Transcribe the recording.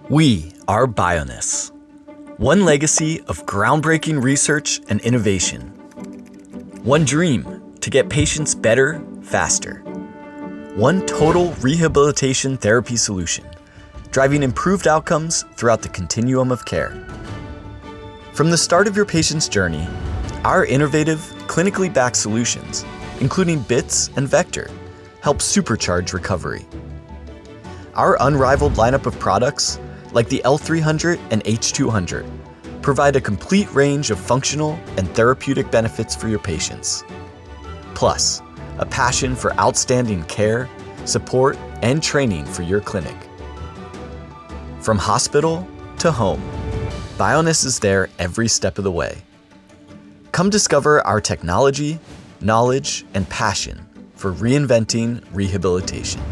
We are Bioness, one legacy of groundbreaking research and innovation. One dream to get patients better, faster. One total rehabilitation therapy solution, driving improved outcomes throughout the continuum of care. From the start of your patient's journey, our innovative, clinically backed solutions, including BITS and Vector, help supercharge recovery. Our unrivaled lineup of products, like the L300 and H200, provide a complete range of functional and therapeutic benefits for your patients. Plus, a passion for outstanding care, support, and training for your clinic. From hospital to home, Bioness is there every step of the way. Come discover our technology, knowledge, and passion for reinventing rehabilitation.